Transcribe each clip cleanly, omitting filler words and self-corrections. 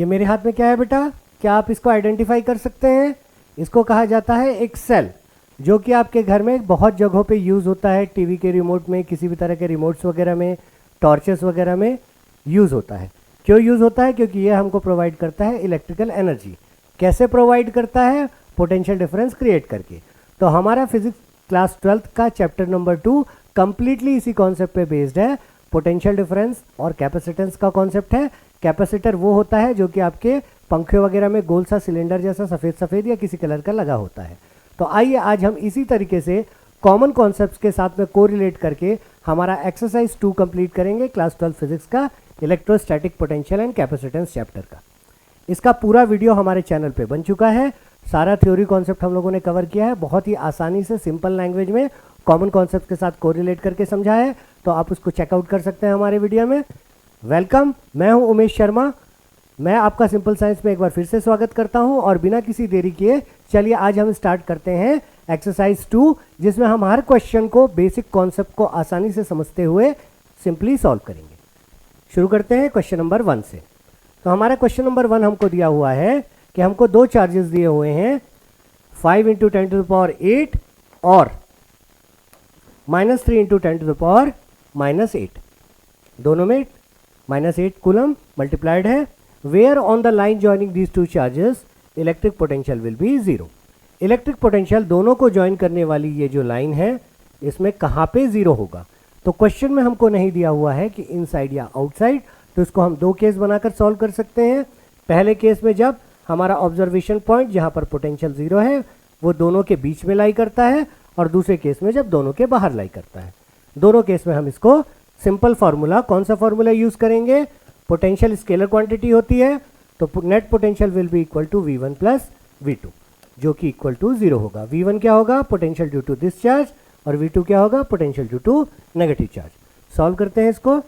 ये मेरे हाथ में क्या है बेटा, क्या आप इसको आइडेंटिफाई कर सकते हैं? इसको कहा जाता है एक सेल, जो कि आपके घर में बहुत जगहों पे यूज़ होता है। टीवी के रिमोट में, किसी भी तरह के रिमोट्स वगैरह में, टॉर्चेस वगैरह में यूज़ होता है। क्यों यूज़ होता है? क्योंकि ये हमको प्रोवाइड करता है इलेक्ट्रिकल एनर्जी। कैसे प्रोवाइड करता है? पोटेंशियल डिफरेंस क्रिएट करके। तो हमारा फिजिक्स क्लास 12th का चैप्टर नंबर 2 कंप्लीटली इसी कॉन्सेप्ट पे बेस्ड है। पोटेंशियल डिफरेंस और कैपेसिटेंस का कॉन्सेप्ट है। कैपेसिटर वो होता है जो कि आपके पंखे वगैरह में गोल सा सिलेंडर जैसा सफ़ेद सफ़ेद या किसी कलर का लगा होता है। तो आइए आज हम इसी तरीके से कॉमन कॉन्सेप्ट्स के साथ में कोरिलेट करके हमारा एक्सरसाइज 2 कंप्लीट करेंगे क्लास 12 फिजिक्स का electrostatic potential and capacitance chapter का। इसका पूरा वीडियो हमारे चैनल पे बन चुका है। सारा थ्योरी कॉन्सेप्ट हम लोगों ने कवर किया है, बहुत ही आसानी से सिंपल लैंग्वेज में कॉमन कॉन्सेप्ट के साथ कोरिलेट करके समझा है। तो आप उसको चेकआउट कर सकते हैं हमारे वीडियो में। वेलकम, मैं हूं उमेश शर्मा। मैं आपका सिंपल साइंस में एक बार फिर से स्वागत करता हूं और बिना किसी देरी किए चलिए आज हम स्टार्ट करते हैं एक्सरसाइज 2, जिसमें हम हर क्वेश्चन को बेसिक कॉन्सेप्ट को आसानी से समझते हुए सिंपली सॉल्व करेंगे। शुरू करते हैं क्वेश्चन नंबर 1 से। तो हमारा क्वेश्चन नंबर 1 हमको दिया हुआ है कि हमको दो चार्जेस दिए हुए हैं 5 × 10⁸ और -3 × 10⁻8। दोनों में -8 कूलम मल्टीप्लाइड है। Where on the line joining these two charges electric potential will be 0। Electric potential दोनों को ज्वाइन करने वाली ये जो लाइन है इसमें कहाँ पे 0 होगा? तो क्वेश्चन में हमको नहीं दिया हुआ है कि इनसाइड या आउटसाइड, तो इसको हम दो केस बनाकर सॉल्व कर सकते हैं। पहले केस में जब हमारा ऑब्जर्वेशन पॉइंट जहाँ पर पोटेंशियल 0 है वो दोनों के बीच में लाई करता है, और दूसरे केस में जब दोनों के बाहर लाई करता है। दोनों केस में हम इसको सिंपल फार्मूला, कौन सा फार्मूला यूज करेंगे? पोटेंशियल स्केलर क्वांटिटी होती है, तो net potential will be equal to V1 + V2, जो कि इक्वल टू 0 होगा। V1 क्या होगा? Potential due to this charge, और V2 क्या होगा? Potential due to negative charge. Solve करते हैं इसको।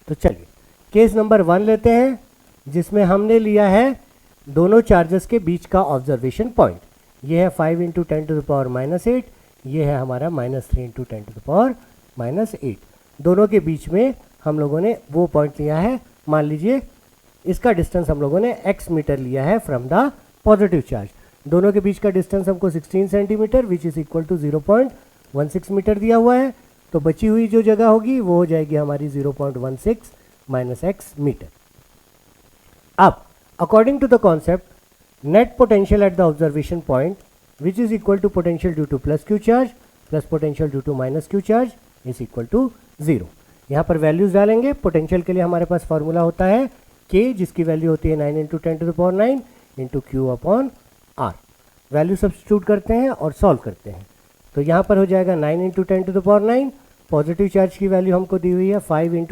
तो चलिए केस नंबर 1 लेते हैं, जिसमें हमने लिया है दोनों चार्जेस के बीच का ऑब्जर्वेशन पॉइंट। ये है 5 × 10⁻8, ये है हमारा -3 × 10⁻8। दोनों के बीच में हम लोगों ने वो पॉइंट लिया है। मान लीजिए इसका डिस्टेंस हम लोगों ने x मीटर लिया है फ्रॉम द पॉजिटिव चार्ज। दोनों के बीच का डिस्टेंस हमको 16 centimetre which is equal to 0.16 metre दिया हुआ है। तो बची हुई जो जगह होगी वो हो जाएगी हमारी 0.16 - x मीटर। अब according to the concept net potential at the observation point which is equal to potential due to plus Q charge plus potential due to minus Q charge is equal to 0। यहाँ पर values डालेंगे। Potential के लिए हमारे पास formula होता है k, जिसकी value होती है 9 × 10⁹ इंटू Q/R। वैल्यू सब्स्टिट्यूट करते हैं और सॉल्व करते हैं। तो यहाँ पर हो जाएगा 9 × 10⁹। पॉजिटिव चार्ज की वैल्यू हमको दी हुई है 5 ×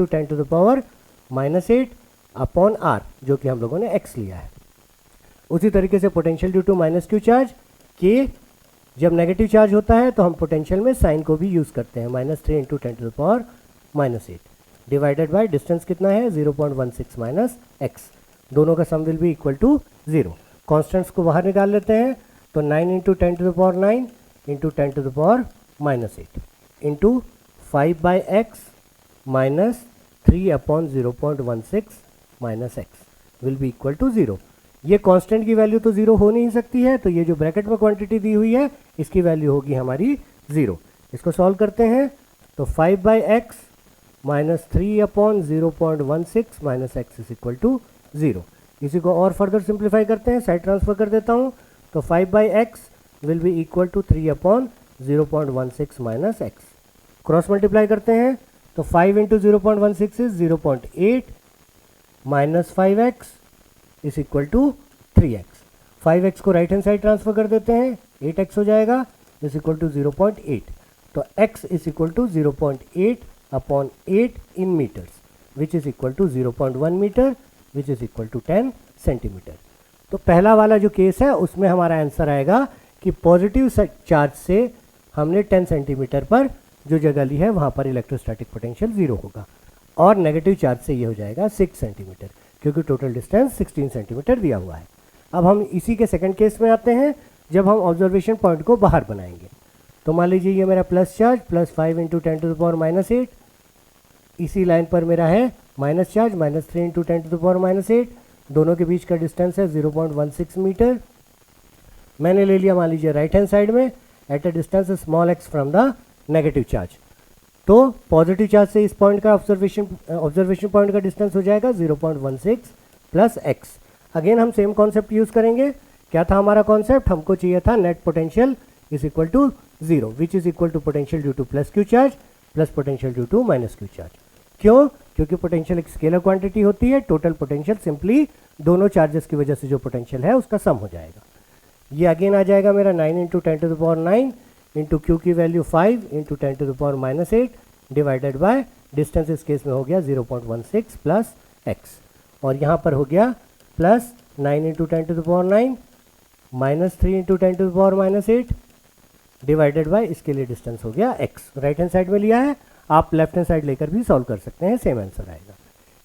10⁻8/R, जो कि हम लोगों ने x लिया है। उसी तरीके से potential due to minus Q charge k, जब नेगेटिव चार्ज होता है तो हम पोटेंशियल में साइन को भी यूज़ करते हैं। -3 × 10⁻8 डिवाइडेड बाय डिस्टेंस कितना है? 0.16 - x। दोनों का sum will be equal to 0। Constants को बाहर निकाल लेते हैं। तो 9 × 10⁹ into 10⁻8 into 5/x minus 3/0.16 - x will be equal to 0। ये कांस्टेंट की वैल्यू तो 0 हो नहीं सकती है, तो ये जो ब्रैकेट में क्वांटिटी दी हुई है इसकी वैल्यू होगी हमारी 0। इसको सॉल्व करते हैं। तो 5/x minus 3/0.16 - x is equal to 0। इसी को और फर्दर सिंप्लीफाई करते हैं, साइड ट्रांसफर कर देता हूँ। तो 5/x will be equal to 3/0.16 - x। Cross multiply करते हैं। तो 5 × 0.16 is 0.8 minus 5x is equal to 3x। 5x को राइट हैंड साइड ट्रांसफर कर देते हैं, 8x हो जाएगा इज इक्वल टू 0.8। तो x is equal to 0.8/8 in metres which is equal to 0.1 metre which is equal to 10 centimetre. तो पहला वाला जो केस है उसमें हमारा आंसर आएगा कि पॉजिटिव चार्ज से हमने 10 सेंटीमीटर पर जो जगह ली है वहाँ पर इलेक्ट्रोस्टैटिक पोटेंशियल 0 होगा, और नेगेटिव चार्ज से ये हो जाएगा 6 सेंटीमीटर, क्योंकि टोटल डिस्टेंस 16 सेंटीमीटर दिया हुआ है। अब हम इसी के सेकंड केस में आते हैं, जब हम ऑब्जर्वेशन पॉइंट को बाहर बनाएंगे। तो मान लीजिए ये मेरा प्लस चार्ज प्लस 5 × 10⁻⁸, इसी लाइन पर मेरा है माइनस चार्ज -3 × 10⁻⁸। दोनों के बीच का डिस्टेंस है 0.16 मीटर। मैंने ले लिया मान लीजिए राइट हैंड साइड में at a distance small x from the negative charge. तो पॉजिटिव चार्ज से इस पॉइंट का ऑब्जर्वेशन पॉइंट का डिस्टेंस हो जाएगा 0.16 प्लस x। अगेन हम सेम कॉन्सेप्ट यूज करेंगे। क्या था हमारा कॉन्सेप्ट? हमको चाहिए था net potential is equal to 0 which is equal to potential due to plus Q charge plus potential due to minus Q charge. क्यों? क्योंकि पोटेंशियल एक स्केलर क्वांटिटी होती है। टोटल पोटेंशियल सिंपली दोनों चार्जेस की वजह से जो पोटेंशियल है उसका सम हो जाएगा। ये अगेन आ जाएगा मेरा 9 into 10 to the power 9 into Q की value 5 into 10 to the power -8 divided by distance इस केस में हो गया 0.16 प्लस x और यहाँ पर हो गया plus 9 into 10 to the power 9 -3 into 10 to the power -8 divided by इसके लिए डिस्टेंस हो गया x। राइट हैंड साइड में लिया है, आप लेफ्ट हैंड साइड लेकर भी सॉल्व कर सकते हैं, सेम आंसर आएगा।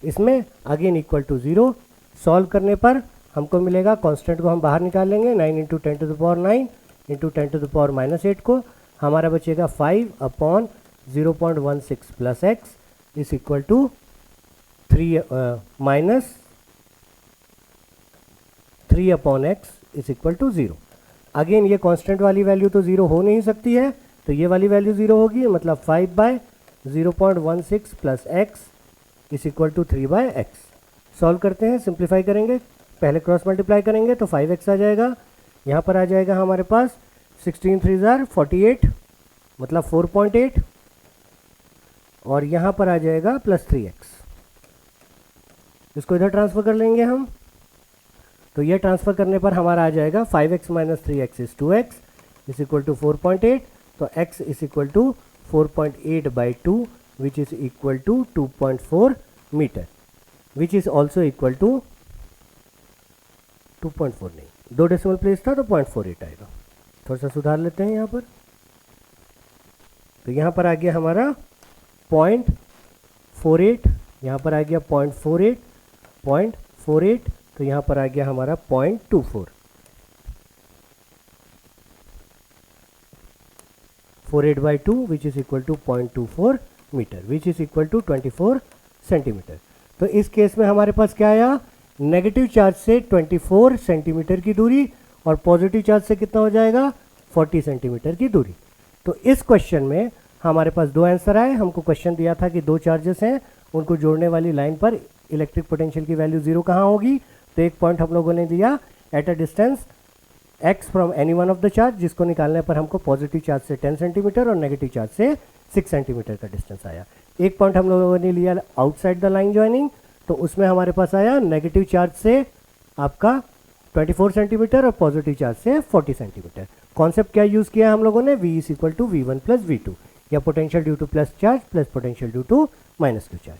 इसमें अगेन इक्वल टू 0 सॉल्व करने पर हमको मिलेगा, कांस्टेंट को हम बाहर निकाल लेंगे 9 into 10 to the power 9 into 10 to the power -8 को हमारा बचेगा 5 upon 0.16 plus x is equal to 3 upon x is equal to 0। Again ये कांस्टेंट वाली वैल्यू तो 0 हो नहीं सकती है, तो ये वाली वैल्यू 0 होगी, मतलब 5 by 0.16 plus x is equal to 3 by x। Solve करते हैं, सिंप्लीफाई करेंगे, पहले क्रॉस मल्टीप्लाई करेंगे तो 5x आ जाएगा। यहाँ पर आ जाएगा हमारे पास 16 3 48 मतलब 4.8 और यहाँ पर आ जाएगा प्लस 3x। इसको इधर ट्रांसफर कर लेंगे हम, तो ये ट्रांसफर करने पर हमारा आ जाएगा 5x minus 3x is 2x is equal to 4.8। तो x is equal to 4.8 by 2 which is equal to 2.4 metre which is also equal to 2.4 नहीं, 2 डेसिमल प्लेस था तो 0.48 आएगा। थोड़ा सा सुधार लेते हैं यहाँ पर, तो यहाँ पर आ गया हमारा 0.48, यहाँ पर आ गया 0.48, तो यहाँ पर आ गया हमारा 0.24, 48 by 2 which is equal to 0.24 metre which is equal to 24 centimetre. तो इस केस में हमारे पास क्या आया, नेगेटिव चार्ज से 24 सेंटीमीटर की दूरी और पॉजिटिव चार्ज से कितना हो जाएगा 40 सेंटीमीटर की दूरी। तो इस क्वेश्चन में हमारे पास दो आंसर आए। हमको क्वेश्चन दिया था कि दो चार्जेस हैं, उनको जोड़ने वाली लाइन पर इलेक्ट्रिक पोटेंशियल की वैल्यू 0 कहाँ होगी, तो एक पॉइंट हम लोगों ने दिया at a distance x from any one of the charge, जिसको निकालने पर हमको पॉजिटिव चार्ज से 10 सेंटीमीटर और नेगेटिव चार्ज से 6 सेंटीमीटर का डिस्टेंस आया। एक पॉइंट हम लोगों ने लिया आउटसाइड द लाइन ज्वाइनिंग, तो उसमें हमारे पास आया नेगेटिव चार्ज से आपका 24 सेंटीमीटर और पॉजिटिव चार्ज से 40 सेंटीमीटर। कॉन्सेप्ट क्या यूज़ किया हम लोगों ने, v is equal to v1 plus v2 या potential due to plus charge plus potential due to minus Q charge.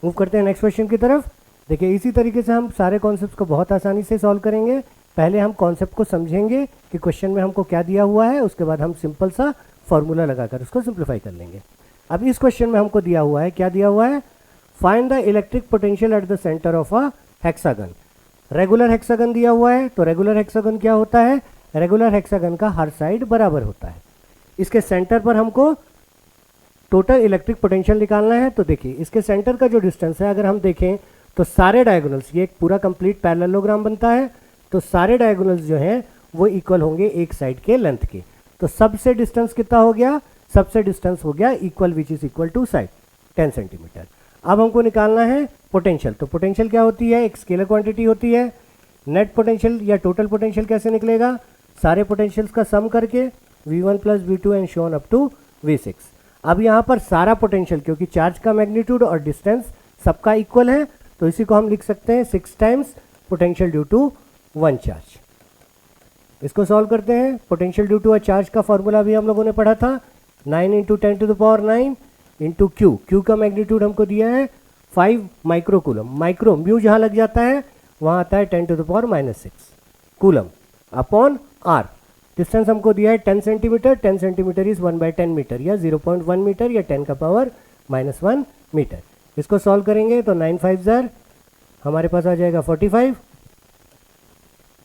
Move करते हैं नेक्स्ट क्वेश्चन की तरफ। देखिए इसी तरीके से हम सारे कॉन्सेप्ट्स को बहुत आसानी से सॉल्व करेंगे। पहले हम कॉन्सेप्ट को समझेंगे कि क्वेश्चन में हमको क्या दिया हुआ है, उसके बाद हम सिंपल सा फॉर्मूला लगाकर उसको सिंप्लीफाई कर लेंगे। अब इस क्वेश्चन में हमको दिया हुआ है, क्या दिया हुआ है, find the electric potential at the centre of a hexagon. Regular hexagon दिया हुआ है, तो रेगुलर हेक्सागन क्या होता है, रेगुलर हेक्सागन का हर साइड बराबर होता है। इसके सेंटर पर हमको टोटल इलेक्ट्रिक पोटेंशियल निकालना है। तो देखिए इसके सेंटर का जो डिस्टेंस है, अगर हम देखें तो सारे डायगोनल्स, ये एक पूरा कंप्लीट पैरेललोग्राम बनता है, तो सारे डायगोनल्स जो हैं वो इक्वल होंगे एक साइड के लेंथ के। तो सबसे डिस्टेंस कितना हो गया, सबसे डिस्टेंस हो गया equal which is equal to side 10 centimetre. अब हमको निकालना है पोटेंशियल। तो पोटेंशियल क्या होती है, एक स्केलर क्वांटिटी होती है। नेट पोटेंशियल या टोटल पोटेंशियल कैसे निकलेगा, सारे पोटेंशियल्स का सम करके v1 plus v2 and so on up to v6। अब यहाँ पर सारा पोटेंशियल, क्योंकि चार्ज का मैग्नीट्यूड और डिस्टेंस सबका इक्वल है, तो इसी को हम लिख सकते हैं 6 times potential due to 1 charge. इसको सॉल्व करते हैं। Potential due to a charge का फॉर्मूला भी हम लोगों ने पढ़ा था, 9 into 10 to the power 9 into Q. Q का मैग्नीट्यूड हमको दिया है 5 माइक्रो कूलम। माइक्रो म्यू जहाँ लग जाता है वहाँ आता है 10 to the power -6 coulomb upon R. Distance हमको दिया है 10 सेंटीमीटर, 10 सेंटीमीटर इज 1/10 मीटर या 0.1 मीटर या 10 का पावर -1 मीटर। इसको सॉल्व करेंगे तो 9 5 जार हमारे पास आ जाएगा 45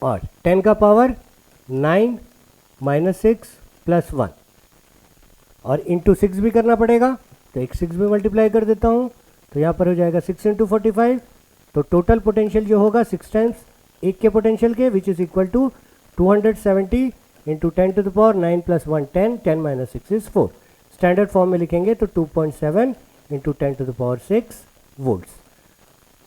और 10 का पावर 9 -6 प्लस 1 और इंटू 6 भी करना पड़ेगा, तो एक 6 भी मल्टीप्लाई कर देता हूँ, तो यहाँ पर हो जाएगा 6 इंटू 45 तो टोटल पोटेंशियल जो होगा 6 टाइम्स एक के पोटेंशियल के, which is equal to 270 into 10 to the power 9 plus 1 10, 10 minus 6 is 4। Standard form में लिखेंगे तो 2.7 into 10 to the power 6 volts.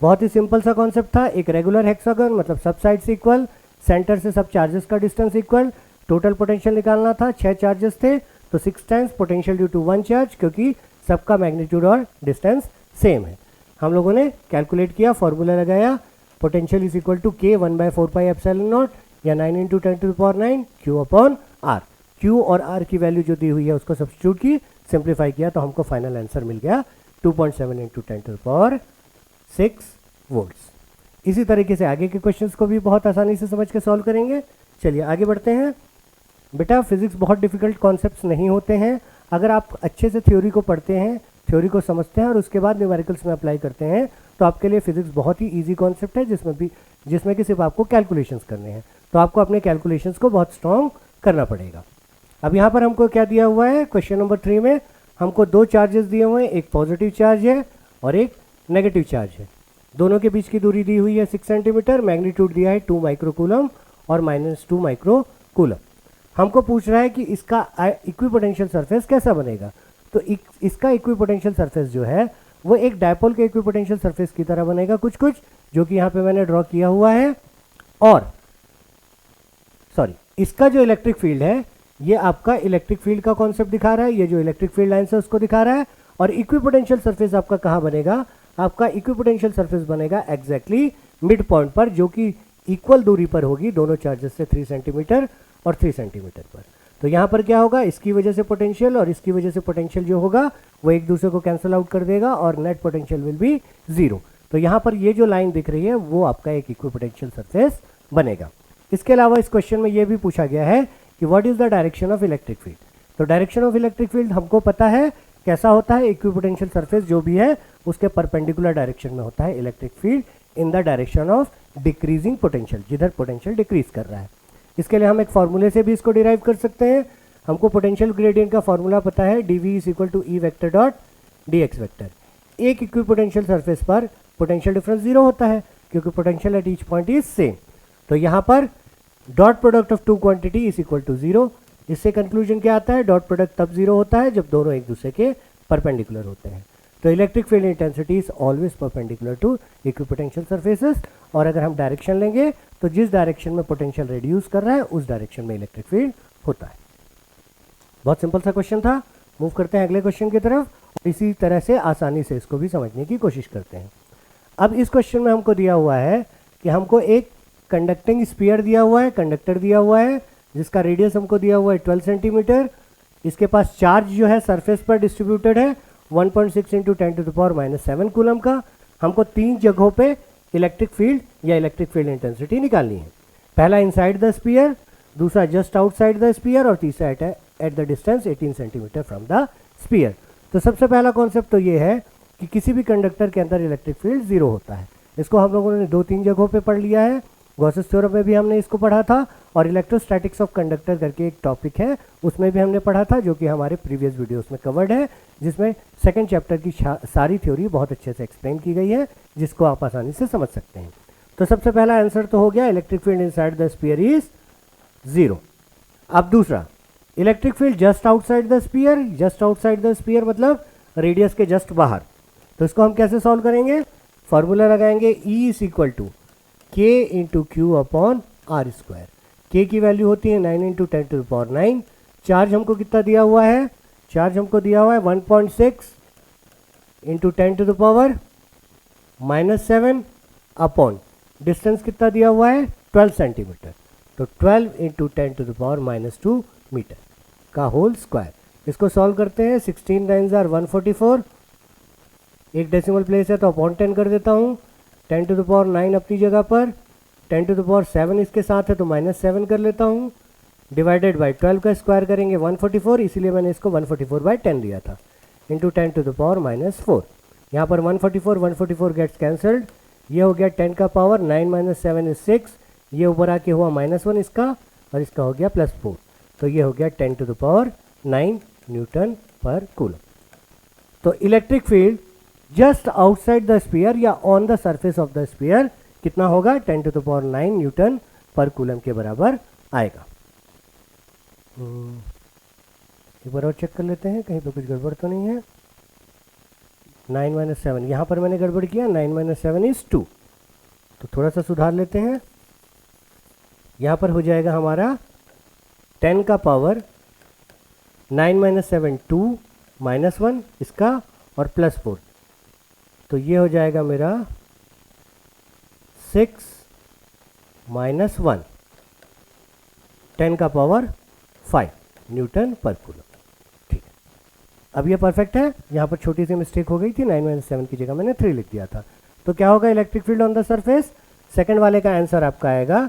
बहुत ही सिंपल सा कॉन्सेप्ट था। एक रेगुलर हेक्सागन मतलब सब साइड्स इक्वल, सेंटर से सब चार्जेस का डिस्टेंस इक्वल, टोटल पोटेंशियल निकालना था, 6 चार्जेस थे तो 6 times potential due to 1 charge, क्योंकि सबका मैग्नीट्यूड और डिस्टेंस सेम है। हम लोगों ने कैलकुलेट किया, फॉर्मूला लगाया, पोटेंशियल इज इक्वल टू के 1/4πε0 या 9 into 10 to the power 9 Q upon R. Q और आर की वैल्यू जो दी हुई है उसको सब्स्टिट्यूट की, सिंप्लीफाई किया तो हमको फाइनल आंसर मिल गया 2.7 into 10 to the power 6 volts. इसी तरीके से आगे के क्वेश्चंस को भी बहुत आसानी से समझ के सॉल्व करेंगे। चलिए आगे बढ़ते हैं। बेटा फिजिक्स बहुत डिफिकल्ट कॉन्सेप्ट्स नहीं होते हैं। अगर आप अच्छे से थ्योरी को पढ़ते हैं, थ्योरी को समझते हैं और उसके बाद न्यूमेरिकल्स में अप्लाई करते हैं तो आपके लिए फिजिक्स बहुत ही इजी कॉन्सेप्ट है, जिसमें कि सिर्फ आपको कैलकुलेशंस करने हैं। तो आपको अपने कैलकुलेशंस को बहुत स्ट्रॉन्ग करना पड़ेगा। अब यहाँ पर हमको क्या दिया हुआ है, क्वेश्चन नंबर 3 में हमको 2 चार्जेस दिए हुए हैं, एक पॉजिटिव चार्ज है और एक नेगेटिव चार्ज है। दोनों के बीच की दूरी दी हुई है 6 सेंटीमीटर, मैग्नीट्यूड दिया है 2 माइक्रोकूलम और -2 माइक्रोकूलम। हमको पूछ रहा है कि इसका इक्विपोटेंशियल सरफेस कैसा बनेगा। तो इसका इक्विपोटेंशियल सरफेस जो है वो एक डायपोल के इक्विपोटेंशियल सरफेस की तरह बनेगा कुछ कुछ, जो कि यहाँ पे मैंने ड्रॉ किया हुआ है। और इसका जो इलेक्ट्रिक फील्ड है ये आपका इलेक्ट्रिक फील्ड का कॉन्सेप्ट दिखा रहा है, ये जो इलेक्ट्रिक फील्ड लाइन है उसको दिखा रहा है। और इक्विपोटेंशियल सरफेस आपका कहाँ बनेगा, आपका इक्विपोटेंशियल सरफेस बनेगा एग्जैक्टली मिड पॉइंट पर, जो कि इक्वल दूरी पर होगी दोनों चार्जेस से 3 सेंटीमीटर और 3 सेंटीमीटर पर। तो यहाँ पर क्या होगा, इसकी वजह से पोटेंशियल और इसकी वजह से पोटेंशियल जो होगा वो एक दूसरे को कैंसिल आउट कर देगा और नेट पोटेंशियल विल बी 0। तो यहाँ पर ये जो लाइन दिख रही है वो आपका एक इक्विपोटेंशियल सरफेस बनेगा। इसके अलावा इस क्वेश्चन में ये भी पूछा गया है कि what is the direction of electric field. तो डायरेक्शन ऑफ इलेक्ट्रिक फील्ड हमको पता है कैसा होता है, इक्विपोटेंशियल सरफेस जो भी है उसके परपेंडिकुलर डायरेक्शन में होता है electric field in the direction of decreasing potential, जिधर पोटेंशियल डिक्रीज कर रहा है। इसके लिए हम एक फॉर्मूले से भी इसको डिराइव कर सकते हैं। हमको पोटेंशियल ग्रेडियंट का फॉर्मूला पता है, dv is equal to E vector dot dx vector. एक इक्विपोटेंशियल सरफेस पर पोटेंशियल डिफरेंस 0 होता है क्योंकि potential at each point is same. तो यहाँ पर dot product of 2 quantity is equal to 0। इससे कंक्लूजन क्या आता है, डॉट प्रोडक्ट तब 0 होता है जब दोनों एक दूसरे के परपेंडिकुलर होते हैं। तो electric field intensity is always perpendicular to equipotential surfaces. और अगर हम डायरेक्शन लेंगे तो जिस डायरेक्शन में पोटेंशियल रिड्यूस कर रहा है उस डायरेक्शन में इलेक्ट्रिक फील्ड होता है। बहुत सिंपल सा क्वेश्चन था। मूव करते हैं अगले क्वेश्चन की तरफ और इसी तरह से आसानी से इसको भी समझने की कोशिश करते हैं। अब इस क्वेश्चन में हमको दिया हुआ है कि हमको एक कंडक्टिंग स्फीयर दिया हुआ है, कंडक्टर दिया हुआ है जिसका रेडियस हमको दिया हुआ है 12 सेंटीमीटर। इसके पास चार्ज जो है सरफेस पर डिस्ट्रीब्यूटेड है 1.6 into 10 to the power -7 coulomb का। हमको 3 जगहों पे इलेक्ट्रिक फील्ड या इलेक्ट्रिक फील्ड इंटेंसिटी निकालनी है। पहला इनसाइड द स्फीयर, दूसरा जस्ट आउटसाइड द स्फीयर और तीसरा at the distance 18 centimetre from the sphere. तो सबसे पहला कॉन्सेप्ट तो ये है कि किसी भी कंडक्टर के अंदर इलेक्ट्रिक फील्ड 0 होता है। इसको हम लोगों ने 2-3 जगहों पे पढ़ लिया है। गॉसेस थ्योरम में भी हमने इसको पढ़ा था और इलेक्ट्रोस्टैटिक्स ऑफ कंडक्टर करके एक टॉपिक है उसमें भी हमने पढ़ा था, जो कि हमारे प्रीवियस वीडियोस में कवर्ड है, जिसमें सेकंड चैप्टर की सारी थ्योरी बहुत अच्छे से एक्सप्लेन की गई है, जिसको आप आसानी से समझ सकते हैं। तो सबसे पहला आंसर तो हो गया electric field inside the sphere is 0। अब दूसरा, electric field just outside the sphere. Just outside the sphere मतलब रेडियस के जस्ट बाहर। तो इसको हम कैसे सॉल्व करेंगे, फॉर्मूला लगाएंगे E is equal to k into q upon r square. K की वैल्यू होती है 9 into 10 to the power 9। Charge हमको कितना दिया हुआ है, चार्ज हमको दिया हुआ है 1.6 into 10 to the power -7 upon distance कितना दिया हुआ है 12 सेंटीमीटर। तो 12 into 10 to the power -2 metre का होल स्क्वायर। इसको सॉल्व करते हैं। 16 9 आर 144, एक डेसिमल प्लेस है तो अपॉन 10 कर देता हूँ। 10 टू द पावर 9 अपनी जगह पर, 10 टू द पावर 7 इसके साथ है तो -7 कर लेता हूँ, डिवाइडेड बाई 12 का स्क्वायर करेंगे 144, इसीलिए मैंने इसको 144/10 दिया था, इंटू 10 टू द पावर -4। यहाँ पर 144 गेट्स कैंसल्ड, ये हो गया 10 का पावर 9 - 7 इज 6, ये ऊपर आके हुआ -1 इसका और इसका हो गया +4, तो ये हो गया 10 टू द पावर 9 न्यूटन पर कूलम। तो electric field just outside the sphere या on the surface of the sphere कितना होगा 10 टू द पावर 9 न्यूटन पर कूलम के बराबर आएगा। एक बार और चेक कर लेते हैं कहीं पे कुछ गड़बड़ तो नहीं है। 9 माइनस 7 यहाँ पर मैंने गड़बड़ किया, 9 माइनस 7 इज 2, तो थोड़ा सा सुधार लेते हैं। यहाँ पर हो जाएगा हमारा 10 का पावर 9 माइनस 7 2 माइनस 1 इसका और प्लस 4, तो ये हो जाएगा मेरा 6 माइनस 1 10 का पावर 5 न्यूटन पर कूलम। ठीक है, अब ये परफेक्ट है। यहाँ पर छोटी सी मिस्टेक हो गई थी, 9 माइनस 7 की जगह मैंने 3 लिख दिया था। तो क्या होगा electric field on the surface, second वाले का आंसर आपका आएगा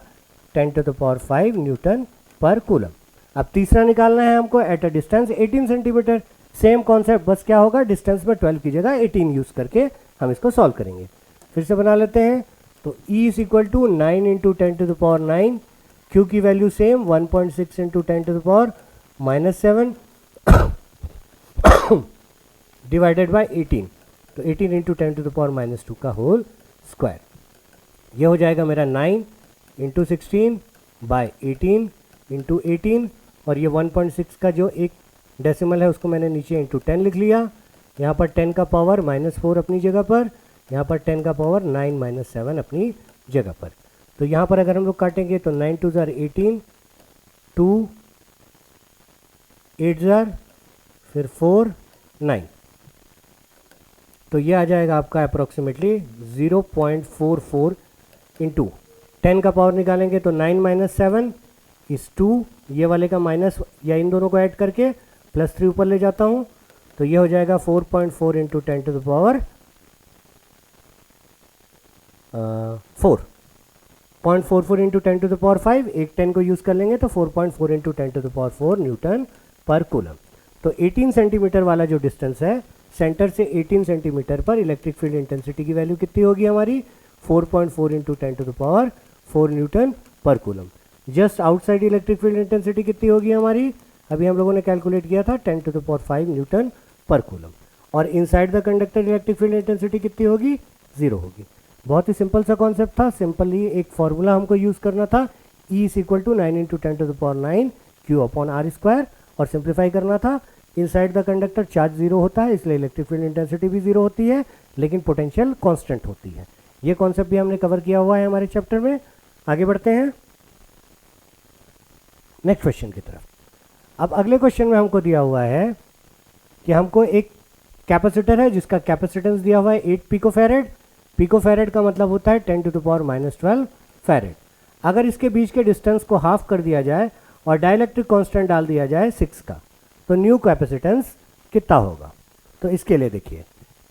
10 टू द पावर 5 न्यूटन पर कूलम। अब तीसरा निकालना है हमको at a distance 18 centimetre. Same concept, बस क्या होगा डिस्टेंस में 12 की जगह 18 यूज करके हम इसको सॉल्व करेंगे। फिर से बना लेते हैं। तो E is equal to 9 into 10 to the power 9, Q की value same 1.6 into 10 to the power minus 7 divided by 18, तो 18 into 10 to the power minus 2 का होल स्क्वायर। ये हो जाएगा मेरा 9 इंटू 16 बाई 18 इंटू 18, और ये 1.6 का जो एक डेसिमल है उसको मैंने नीचे इंटू 10 लिख लिया। यहाँ पर 10 का पावर माइनस 4 अपनी जगह पर, यहाँ पर 10 का पावर 9 माइनस 7 अपनी जगह पर। तो यहाँ पर अगर हम लोग काटेंगे तो 9 2 ज़ार 18, 2 8 ज़ार फिर 4 9, तो ये आ जाएगा आपका अप्रोक्सीमेटली 0.44 इंटू 10 का पावर निकालेंगे तो 9 माइनस 7 इस 2, ये वाले का माइनस या इन दोनों को ऐड करके प्लस 3 ऊपर ले जाता हूँ, तो ये हो जाएगा 4.4 into 10 to the power 4.44 into 10 to the power 5, एक 10 को यूज़ कर लेंगे तो 4.4 into 10 to the power 4 newton पर कूलम। तो 18 सेंटीमीटर वाला जो डिस्टेंस है सेंटर से 18 सेंटीमीटर पर इलेक्ट्रिक फील्ड इंटेंसिटी की वैल्यू कितनी होगी हमारी 4.4 into 10 to the power 4 newton पर coulomb. Just outside electric field intensity कितनी होगी हमारी, अभी हम लोगों ने कैलकुलेट किया था 10 टू द पावर 5 न्यूटन पर कूलम। और inside the conductor electric field intensity कितनी होगी 0 होगी। बहुत ही सिंपल सा कॉन्सेप्ट था, सिंपली एक फॉर्मूला हमको यूज़ करना था, E is equal to 9 into 10 to the power 9 Q upon R square, और सिंप्लीफाई करना था। इनसाइड द कंडक्टर चार्ज 0 होता है इसलिए इलेक्ट्रिक फील्ड इंटेंसिटी भी 0 होती है, लेकिन पोटेंशियल कांस्टेंट होती है। ये कॉन्सेप्ट भी हमने कवर किया हुआ है हमारे चैप्टर में। आगे बढ़ते हैं नेक्स्ट क्वेश्चन की तरफ। अब अगले क्वेश्चन में हमको दिया हुआ है कि हमको एक कैपेसिटर है जिसका कैपेसिटेंस दिया हुआ है 8 पिकोफैरेड। पिकोफैरेड का मतलब होता है 10 to the power minus 12 farad. अगर इसके बीच के डिस्टेंस को हाफ कर दिया जाए और डाइलेक्ट्रिक कांस्टेंट डाल दिया जाए 6 का, तो न्यू कैपेसिटेंस कितना होगा। तो इसके लिए देखिए,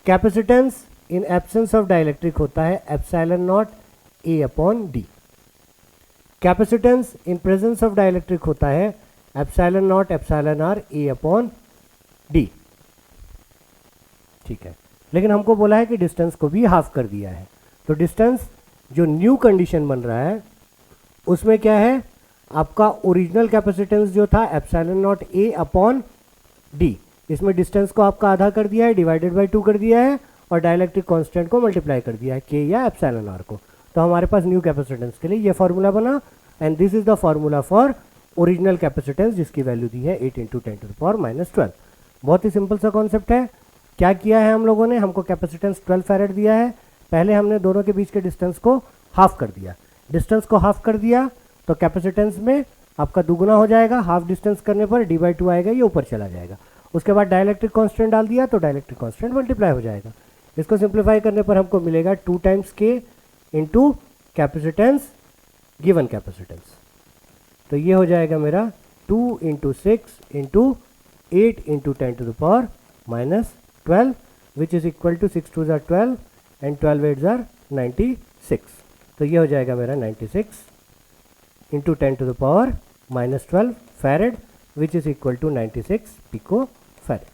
capacitance in absence of dielectric होता है epsilon nought A upon D. Capacitance in presence of dielectric होता है epsilon nought epsilon R A upon D. ठीक है, लेकिन हमको बोला है कि डिस्टेंस को भी हाफ कर दिया है, तो डिस्टेंस जो न्यू कंडीशन बन रहा है उसमें क्या है, आपका ओरिजिनल कैपेसिटेंस जो था epsilon nought A upon D, इसमें डिस्टेंस को आपका आधा कर दिया है, डिवाइडेड बाय 2 कर दिया है, और डाइलेक्ट्रिक कांस्टेंट को मल्टीप्लाई कर दिया है के या एप्सिलॉन आर को। तो हमारे पास न्यू कैपेसिटेंस के लिए ये फार्मूला बना, and this is the formula for original capacitance जिसकी वैल्यू दी है 8 into 10 to the power minus 12। बहुत ही सिंपल सा कॉन्सेप्ट है। क्या किया है हम लोगों ने, हमको कैपेसिटेंस 12 फैरेड दिया है, पहले हमने दोनों के बीच के डिस्टेंस को हाफ कर दिया। डिस्टेंस को हाफ कर दिया तो कैपेसिटेंस में आपका दुगुना हो जाएगा, हाफ डिस्टेंस करने पर d/2 आएगा, ये ऊपर चला जाएगा। उसके बाद डाइलेक्ट्रिक कांस्टेंट डाल दिया तो डाइलेक्ट्रिक कांस्टेंट मल्टीप्लाई हो जाएगा। इसको सिंप्लीफाई करने पर हमको मिलेगा 2 times k into capacitance given capacitance, तो ये हो जाएगा मेरा 2 into 6 into 8 into 10 to the power minus 12 which is equal to 6 2 ज़ार 12 एंड 12 8 ज़ार 96। तो ये हो जाएगा मेरा 96 into 10 to the power minus 12 farad which is equal to 96 pico farad.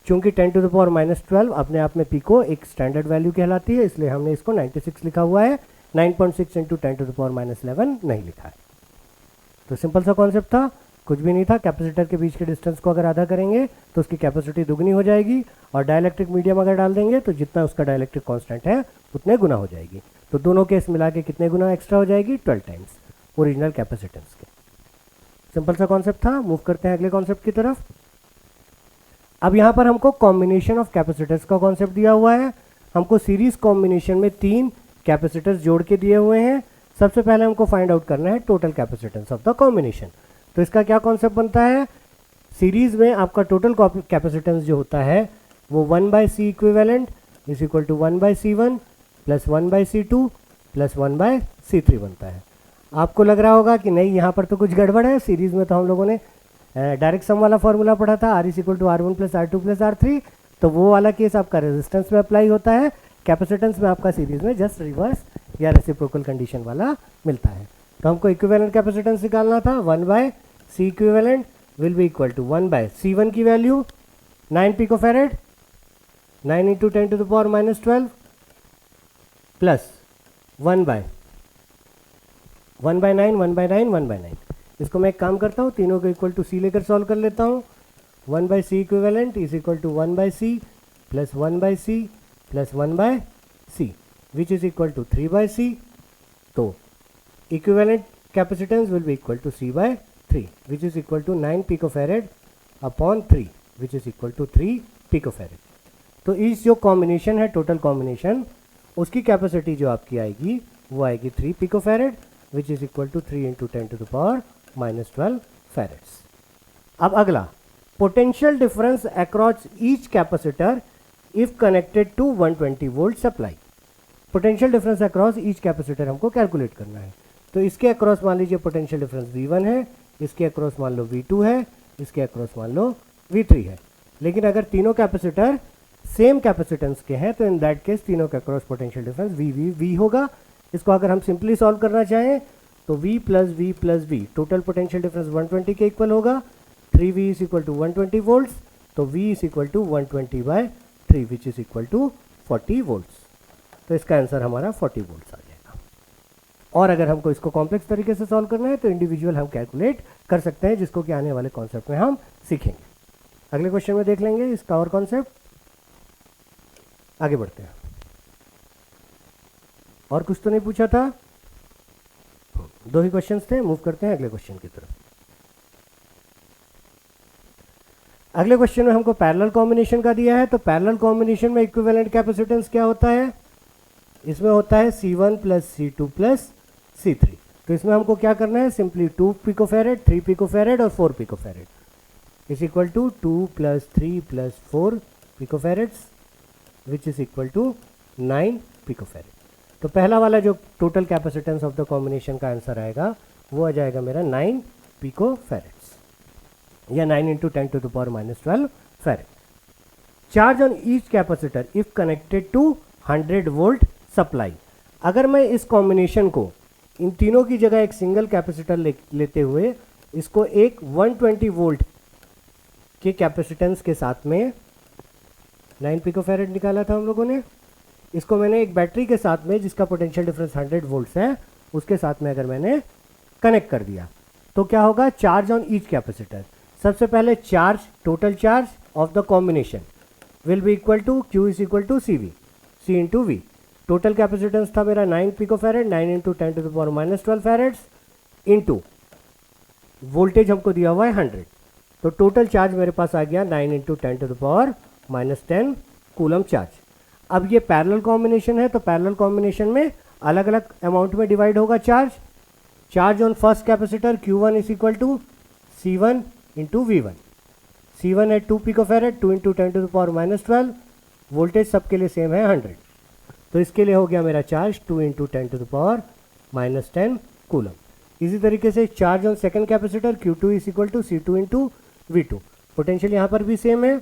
चूंकि 10 टू द पावर माइनस 12 अपने आप में पिको एक स्टैंडर्ड वैल्यू कहलाती है, इसलिए हमने इसको 96 लिखा हुआ है, 9.6 into 10 to the power minus 11 नहीं लिखा है। तो सिंपल सा कॉन्सेप्ट था। कुछ भी नहीं था, कैपेसिटर के बीच के डिस्टेंस को अगर आधा करेंगे तो उसकी कैपेसिटी दुगनी हो जाएगी, और डाइलेक्ट्रिक मीडियम अगर डाल देंगे तो जितना उसका डाइलेक्ट्रिक कांस्टेंट है उतने गुना हो जाएगी। तो दोनों केस मिला के कितने गुना एक्स्ट्रा हो जाएगी? 12 टाइम्स ओरिजिनल कैपेसिटेंस के। सिंपल सा कॉन्सेप्ट था। मूव करते हैं अगले कॉन्सेप्ट की तरफ। अब यहाँ पर हमको कॉम्बिनेशन ऑफ कैपेसिटर्स का कॉन्सेप्ट दिया हुआ है। हमको सीरीज कॉम्बिनेशन में 3 कैपेसिटर्स जोड़ के दिए हुए हैं। सबसे पहले हमको फाइंड आउट करना है total capacitance of the combination. तो इसका क्या कॉन्सेप्ट बनता है? सीरीज में आपका टोटल कैपेसिटेंस जो होता है वो 1/C equivalent is equal to 1/C1 plus 1/C2 plus 1/C3 बनता है। आपको लग रहा होगा कि नहीं, यहाँ पर तो कुछ गड़बड़ है। सीरीज में तो हम लोगों ने डायरेक्ट सम वाला फॉर्मूला पढ़ा था, R is equal to R1 plus R2 plus R3, तो वो वाला केस आपका रेजिस्टेंस में अप्लाई होता है। कैपेसिटेंस में आपका सीरीज में जस्ट रिवर्स या रेसिप्रोकल कंडीशन वाला मिलता है। तो हमको इक्विवेलेंट कैपेसिटेंस निकालना था। 1/C equivalent will be equal to 1/C1 की value 9 picofarad, 9 into 10 to the power minus 12 plus 1/9 इसको मैं एक काम करता हूँ, तीनों को इक्वल टू C लेकर सॉल्व कर लेता हूँ। 1/C equivalent is equal to 1/C plus 1/C plus 1/C which is equal to 3/C। तो equivalent capacitance will be equal to C/3 which is equal to 9 picofarad upon 3 which is equal to 3 picofarad. तो इस जो combination है, total combination, उसकी capacity जो आपकी आएगी वो आएगी 3 picofarad which is equal to 3 into 10 to the power minus 12 farads. अब अगला, potential difference across each capacitor if connected to 120 volt supply. Potential difference across each capacitor हमको कैलकुलेट करना है। तो इसके अक्रॉस मान लीजिए पोटेंशियल डिफरेंस V1 है, इसके अक्रॉस मान लो V2 है, इसके अक्रॉस मान लो V3 है। लेकिन अगर तीनों कैपेसिटर सेम कैपेसिटेंस के हैं तो इन दैट केस तीनों के अक्रॉस पोटेंशियल डिफरेंस V होगा। इसको अगर हम सिंपली सॉल्व करना चाहें तो V plus V total potential difference 120 के इक्वल होगा। 3V is equal to 120 volts, तो V is equal to 120/3 which is equal to 40 volts. तो इसका आंसर हमारा 40 वोल्ट्स आ जाएगा। और अगर हमको इसको कॉम्प्लेक्स तरीके से सॉल्व करना है तो इंडिविजुअल हम कैलकुलेट कर सकते हैं, जिसको कि आने वाले कॉन्सेप्ट में हम सीखेंगे। अगले क्वेश्चन में देख लेंगे इसका और कॉन्सेप्ट। आगे बढ़ते हैं। और कुछ तो नहीं पूछा था, 2 ही क्वेश्चंस थे। मूव करते हैं अगले क्वेश्चन की तरफ। अगले क्वेश्चन में हमको पैरेलल कॉम्बिनेशन का दिया है। तो पैरेलल कॉम्बिनेशन में इक्विवेलेंट कैपेसिटेंस क्या होता है? इसमें होता है C1 plus C2 plus C3। तो इसमें हमको क्या करना है? सिंपली 2 पिकोफैरेड, 3 पिकोफैरेड और 4 picofarad is equal to 2 plus 3 plus 4 picofarads which is equal to 9 picofarad. तो पहला वाला जो total capacitance of the combination का आंसर आएगा वो आ जाएगा मेरा 9 पिकोफैरेड्स या 9 into 10 to the power minus 12 farad. Charge on each capacitor if connected to 100 volt supply. अगर मैं इस कॉम्बिनेशन को, इन तीनों की जगह एक सिंगल कैपेसिटर लेते हुए इसको एक 120 वोल्ट के कैपेसिटेंस के साथ में 9 पिकोफैरेड निकाला था हम लोगों ने, इसको मैंने एक बैटरी के साथ में जिसका पोटेंशियल डिफरेंस 100 वोल्ट्स है उसके साथ में अगर मैंने कनेक्ट कर दिया तो क्या होगा? Charge on each capacitor. सबसे पहले charge, total charge of the combination will be equal to Q is equal to CV, C into V। Total capacitance था मेरा 9 picofarad, 9 into 10 to the power minus 12 farads into voltage हमको दिया हुआ है 100। तो total charge मेरे पास आ गया 9 into 10 to the power minus 10 coulomb charge. अब ये पैरेलल कॉम्बिनेशन है तो पैरेलल कॉम्बिनेशन में अलग अलग अमाउंट में डिवाइड होगा charge. Charge on first capacitor Q1 is equal to C1 into V1। C1 है 2 picofarad, 2 into 10 to the power minus 12, voltage सबके लिए सेम है 100। तो इसके लिए हो गया मेरा charge 2 into 10 to the power minus 10 coulomb. इसी तरीके से charge on second capacitor Q2 is equal to C2 into V2। Potential यहाँ पर भी सेम है,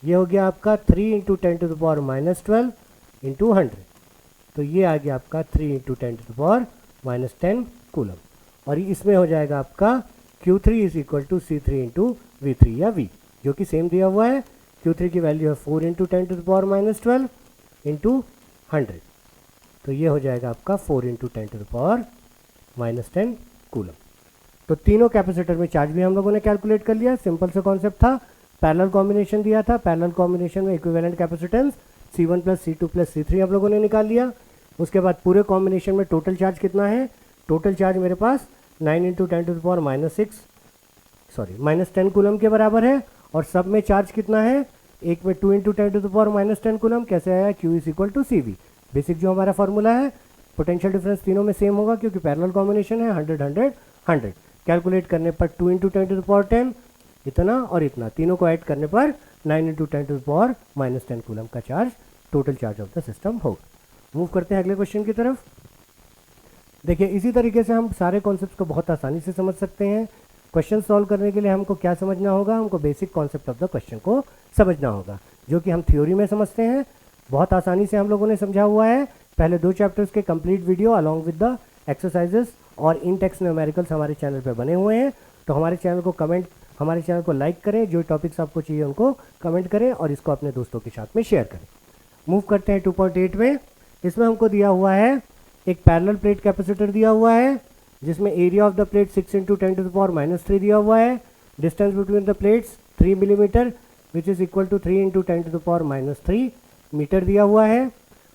ये हो गया आपका 3 into 10 to the power minus 12 into 100। तो ये आ गया आपका 3 into 10 to the power minus 10 coulomb. और इसमें हो जाएगा आपका Q3 is equal to C3 into V3 या V, जो कि सेम दिया हुआ है। Q3 की वैल्यू है 4 into 10 to the power minus 12 into 100। तो ये हो जाएगा आपका 4 into 10 to the power minus 10 coulomb. तो तीनों कैपेसिटर में चार्ज भी हम लोगों ने कैलकुलेट कर लिया। सिंपल सा कॉन्सेप्ट था, पैरेलल कॉम्बिनेशन दिया था, पैरेलल कॉम्बिनेशन में equivalent capacitance C1 plus C2 plus C3 हम लोगों ने निकाल लिया। उसके बाद पूरे कॉम्बिनेशन में टोटल चार्ज कितना है, टोटल चार्ज मेरे पास 9 into 10 to the power -10 coulomb के बराबर है। और सब में चार्ज कितना है, एक में 2 into 10 to the power -10 coulomb. कैसे आया, Q is equal to CV। Basic जो हमारा फॉर्मूला है, पोटेंशियल डिफरेंस तीनों में सेम होगा क्योंकि पैरेलल कॉम्बिनेशन है। 100 100 100 कैलकुलेट करने पर 2 इंटू 10 टू द पावर 10 इतना और इतना, तीनों को ऐड करने पर 9 into 10 to the power -10 coulomb का charge total charge of the system होगा। मूव करते हैं अगले क्वेश्चन की तरफ। देखिए इसी तरीके से हम सारे कॉन्सेप्ट को बहुत आसानी से समझ सकते हैं। क्वेश्चन सॉल्व करने के लिए हमको क्या समझना होगा, हमको basic concept of the question को समझना होगा, जो कि हम थ्योरी में समझते हैं। बहुत आसानी से हम लोगों ने समझा हुआ है। पहले 2 चैप्टर्स के complete video along with the exercises और इन टेक्स्ट न्यूमेरिकल्स हमारे चैनल पे बने हुए हैं। तो हमारे चैनल को लाइक करें, जो टॉपिक्स आपको चाहिए उनको कमेंट करें और इसको अपने दोस्तों के साथ में शेयर करें। मूव करते हैं 2.8 में। इसमें हमको दिया हुआ है एक पैरेलल प्लेट कैपेसिटर दिया हुआ है, जिसमें area of the plate 6 into 10 to the power -3 दिया हुआ है। Distance between the plates 3 millimetre which is equal to 3 into 10 to the power -3 metre दिया हुआ है।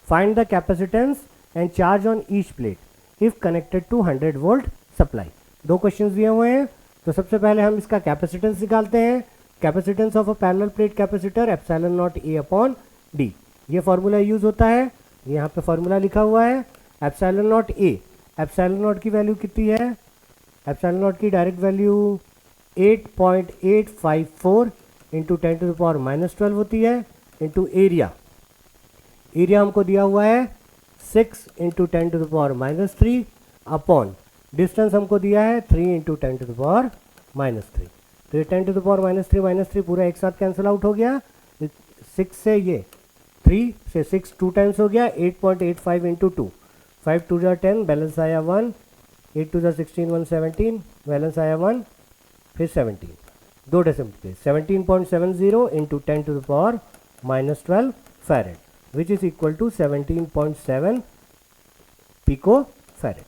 Find the capacitance and charge on each plate if connected to 100 volt supply. 2 question दिए हुए हैं। तो सबसे पहले हम इसका कैपेसिटेंस निकालते हैं। Capacitance of a parallel plate capacitor epsilon nought A upon D। ये फार्मूला यूज होता है, यहाँ पे फार्मूला लिखा हुआ है epsilon nought A। Epsilon nought की वैल्यू कितनी है, एप्सिलॉन नॉट की direct value 8.854 into 10 to the power -12 होती है, इंटू एरिया हमको दिया हुआ है 6 into 10 to the power -3 upon distance हमको दिया है 3 इंटू 10 टू द पावर -3। तो ये 10 टू द पावर -3 पूरा एक साथ कैंसिल आउट हो गया। 6 से ये 3 से 6 2 टाइम्स हो गया, 8.85 इंटू 2, 5 2 10 बैलेंस आया 1, 8 2 16 117 बैलेंस आया 1, फिर 17 2 decimal place 17.70 into 10 to the power -12 farad which is equal to 17.7 pico farad.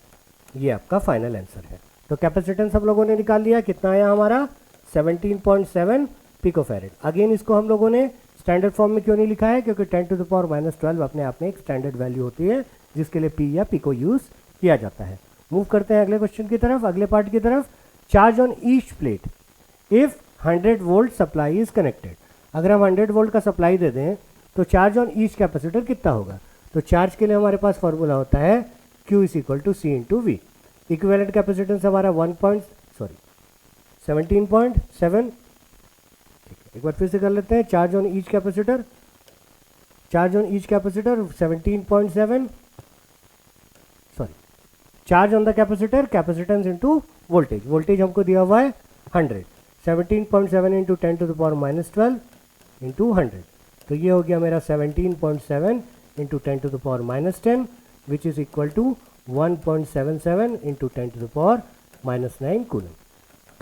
ये आपका फाइनल आंसर है। तो कैपेसिटेंस हम लोगों ने निकाल लिया, कितना आया हमारा 17.7 पिको फैरेड। अगेन इसको हम लोगों ने स्टैंडर्ड फॉर्म में क्यों नहीं लिखा है, क्योंकि 10 टू द पावर -12 अपने आप में एक स्टैंडर्ड वैल्यू होती है जिसके लिए P या पिको यूज किया जाता है। मूव करते हैं अगले क्वेश्चन की तरफ, अगले पार्ट की तरफ। Charge on each plate if 100 volt supply is connected. अगर हम 100 वोल्ट का सप्लाई दे दें तो चार्ज ऑन ईच कैपेसिटर कितना होगा। तो चार्ज के लिए हमारे पास फॉर्मूला होता है Q is equal to C into V। Equivalent capacitance हमारा 17.7। एक बार फिर से कर लेते हैं। Charge on each capacitor 17.7, charge on the capacitor capacitance into voltage हमको दिया हुआ है 100, 17.7 into 10 to the power -12 into 100। तो ये हो गया मेरा 17.7 into 10 to the power -10 which is equal to 1.77 into 10 to the power -9 coulomb.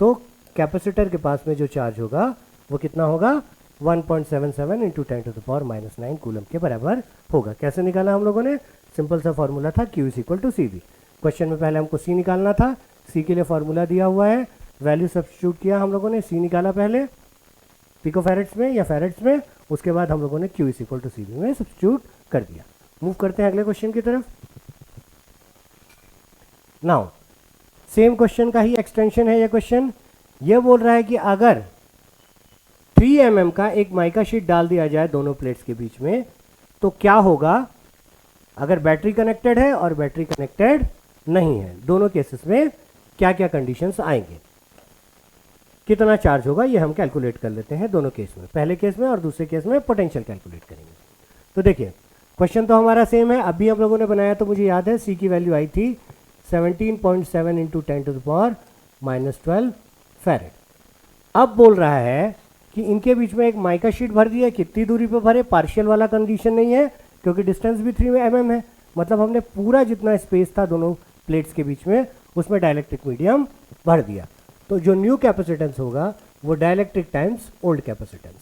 तो कैपेसिटर के पास में जो चार्ज होगा वो कितना होगा 1.77 into 10 to the power -9 coulomb के बराबर होगा। कैसे निकाला हम लोगों ने, सिंपल सा फॉर्मूला था Q is equal to CV। Question में पहले हमको C निकालना था, C के लिए फॉर्मूला दिया हुआ है, वैल्यू सब्स्टिट्यूट किया हम लोगों ने, C निकाला पहले पिको फैरेड्स में या फैरेड्स में, उसके बाद हम लोगों ने Q is equal to CV में सब्स्टिट्यूट कर दिया। मूव करते हैं अगले क्वेश्चन की तरफ। नाउ सेम क्वेश्चन का ही एक्सटेंशन है ये क्वेश्चन। ये बोल रहा है कि अगर 3 mm का एक माइका शीट डाल दिया जाए दोनों प्लेट्स के बीच में तो क्या होगा अगर बैटरी कनेक्टेड है और बैटरी कनेक्टेड नहीं है। दोनों केसेस में क्या क्या कंडीशंस आएंगे, कितना चार्ज होगा, ये हम कैलकुलेट कर लेते हैं दोनों केस में। पहले केस में और दूसरे केस में पोटेंशियल कैलकुलेट करेंगे। तो देखिए क्वेश्चन तो हमारा सेम है, अभी हम लोगों ने बनाया तो मुझे याद है C की वैल्यू आई थी 17.7 into 10 to the power -12 farad. अब बोल रहा है कि इनके बीच में एक माइका शीट भर दिया, कितनी दूरी पे भरे, पार्शियल वाला कंडीशन नहीं है क्योंकि डिस्टेंस भी 3 mm है, मतलब हमने पूरा जितना स्पेस था दोनों प्लेट्स के बीच में उसमें डाइलेक्ट्रिक मीडियम भर दिया। तो जो न्यू कैपेसिटेंस होगा वो डाइलेक्ट्रिक टाइम्स ओल्ड कैपेसिटेंस,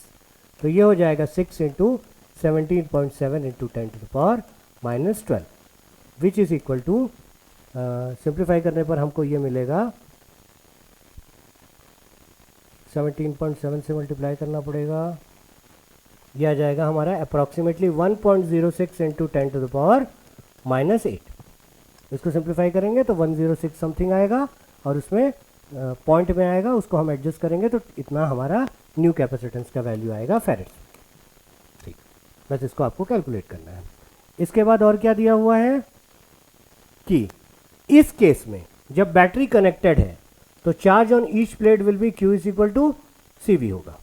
तो ये हो जाएगा 6 into 17.7 into 10 to the power -12 which is equal to, simplify करने पर हमको ये मिलेगा 17.7 से मल्टीप्लाई करना पड़ेगा, यह आ जाएगा हमारा approximately 1.06 into 10 to the power -8। इसको सिंप्लीफाई करेंगे तो 106 समथिंग आएगा और उसमें पॉइंट में आएगा, उसको हम एडजस्ट करेंगे तो इतना हमारा न्यू कैपेसिटेंस का वैल्यू आएगा फेरेड। ठीक, बस इसको आपको कैलकुलेट करना है। इसके बाद और क्या दिया हुआ है कि इस केस में जब बैटरी कनेक्टेड है तो charge on each plate will be Q is equal to CV होगा।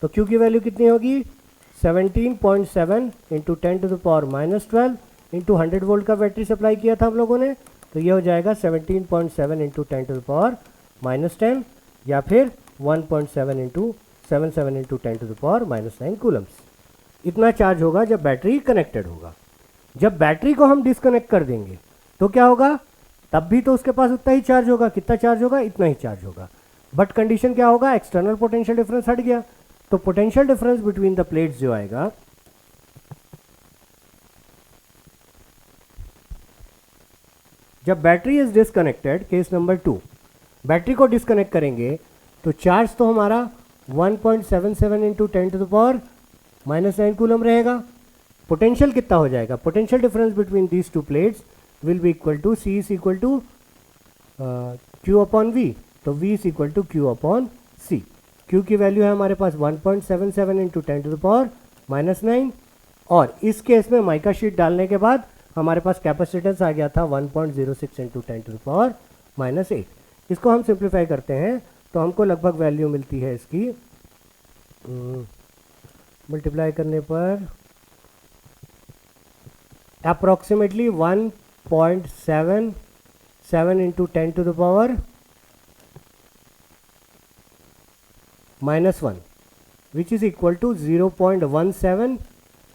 तो Q की वैल्यू कितनी होगी 17.7 into 10 to the power -12 into 100 volt का बैटरी सप्लाई किया था हम लोगों ने, तो ये हो जाएगा 17.7 इंटू 10 टू द पावर -10 या फिर 1.7 into 77 into 10 to the power -9 coulombs. इतना चार्ज होगा जब बैटरी कनेक्टेड होगा। जब बैटरी को हम डिस्कनेक्ट कर देंगे तो क्या होगा, तब भी तो उसके पास उतना ही चार्ज होगा। कितना चार्ज होगा, इतना ही चार्ज होगा। बट कंडीशन क्या होगा, एक्सटर्नल पोटेंशियल डिफरेंस हट गया, तो potential difference between the plates जो आएगा जब battery is disconnected, case number 2, battery को डिस्कनेक्ट करेंगे तो चार्ज तो हमारा 1.77 into 10 to the power -9 coulomb रहेगा। पोटेंशियल कितना हो जाएगा, potential difference between these two plates will be equal to C is equal to Q upon V, तो V is equal to Q upon C। Q की value है हमारे पास 1.77 into 10 to the power -9 और इस केस में mica sheet डालने के बाद हमारे पास कैपेसिटेंस आ गया था 1.06 इंटू 10 टू द पावर -8। इसको हम सिंप्लीफाई करते हैं तो हमको लगभग वैल्यू मिलती है इसकी, मल्टीप्लाई करने पर approximately 1.77 into 10 to the power -1 which is equal to 0.17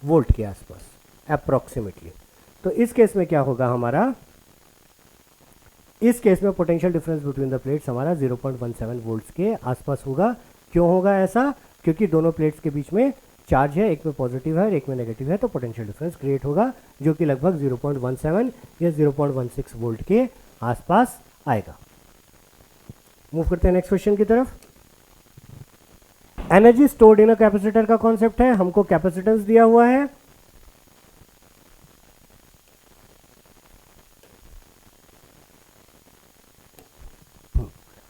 volt के आसपास अप्रॉक्सीमेटली। तो इस केस में क्या होगा हमारा, इस केस में potential difference between the plates हमारा 0.17 वोल्ट्स के आसपास होगा। क्यों होगा ऐसा, क्योंकि दोनों प्लेट्स के बीच में चार्ज है, एक में पॉजिटिव है और एक में नेगेटिव है, तो पोटेंशियल डिफरेंस क्रिएट होगा जो कि लगभग 0.17 या 0.16 वोल्ट के आसपास आएगा। मूव करते हैं नेक्स्ट क्वेश्चन की तरफ। Energy stored in a capacitor का कॉन्सेप्ट है। हमको कैपेसिटेंस दिया हुआ है,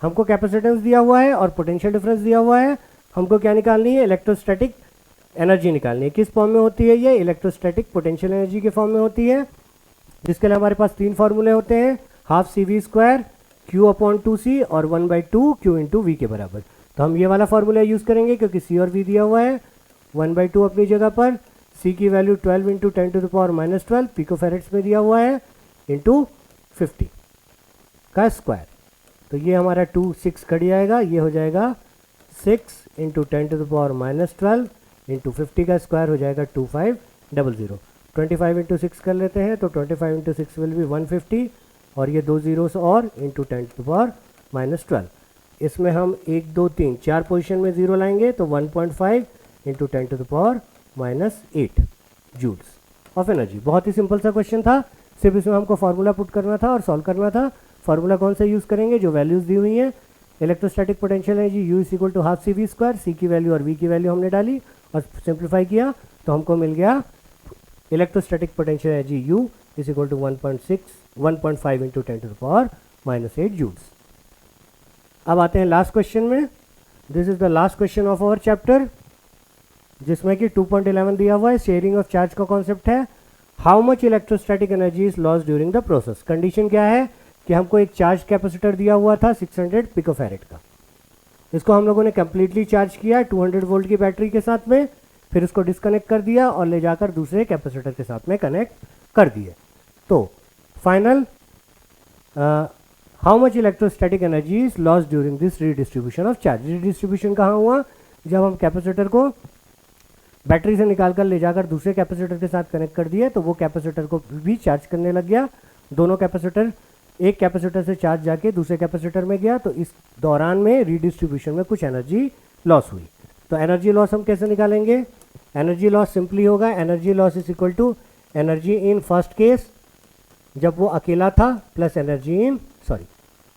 हमको कैपेसिटेंस दिया हुआ है और पोटेंशियल डिफरेंस दिया हुआ है। हमको क्या निकालनी है, इलेक्ट्रोस्टैटिक एनर्जी निकालनी है। किस फॉर्म में होती है ये, इलेक्ट्रोस्टैटिक पोटेंशियल एनर्जी के फॉर्म में होती है, जिसके लिए हमारे पास 3 फॉर्मूले होते हैं, half CV² Q upon 2C और 1/2 Q इंटू V के बराबर। तो हम ये वाला फॉर्मूला यूज करेंगे क्योंकि C और V दिया हुआ है। 1/2 अपनी जगह पर, C की value 12 into 10 to the power -12 picofarads में दिया हुआ है इंटू 50 का स्क्वायर। तो ये हमारा 6 खड़ी आएगा, ये हो जाएगा 6 into 10 to the power -12 into 50 का स्क्वायर हो जाएगा 2500। 25 इंटू 6 कर लेते हैं तो 25 इंटू 6 विल बी 150 और ये 2 zeros और इंटू 10 टू द पावर -12। इसमें हम 1 2 3 4 पोजिशन में 0 लाएंगे तो 1.5 into 10 to the power -8 joules of energy. बहुत ही सिंपल सा क्वेश्चन था, सिर्फ इसमें हमको फार्मूला पुट करना था और सॉल्व करना था। फार्मूला कौन सा यूज़ करेंगे, जो वैल्यूज़ दी हुई हैं, electrostatic potential energy U is equal to half CV², C की वैल्यू और V की वैल्यू हमने डाली और सिंप्लीफाई किया तो हमको मिल गया electrostatic potential energy U is equal to 1.5 into 10 to the power -8 joules. अब आते हैं लास्ट क्वेश्चन में। This is the last question of our chapter, जिसमें कि 2.11 दिया हुआ है, शेयरिंग ऑफ चार्ज का कॉन्सेप्ट है। How much electrostatic energy is lost during the process. Condition क्या है कि हमको एक चार्ज कैपेसिटर दिया हुआ था 600 पिकोफैरेड का, इसको हम लोगों ने कंप्लीटली चार्ज किया 200 वोल्ट की बैटरी के साथ में, फिर उसको डिस्कनेक्ट कर दिया और ले जाकर दूसरे कैपेसिटर के साथ में कनेक्ट कर दिए। तो final how much electrostatic energy is lost during this redistribution of charge. Redistribution कहाँ हुआ, जब हम कैपेसिटर को बैटरी से निकालकर ले जाकर दूसरे कैपेसिटर के साथ कनेक्ट कर दिए तो वो कैपेसिटर को भी चार्ज करने लग गया। दोनों कैपेसिटर, एक कैपेसिटर से चार्ज जाके दूसरे कैपेसिटर में गया, तो इस दौरान में रीडिस्ट्रीब्यूशन में कुछ एनर्जी लॉस हुई। तो एनर्जी लॉस हम कैसे निकालेंगे, एनर्जी लॉस सिंपली होगा energy loss is equal to energy in first case जब वो अकेला था plus energy in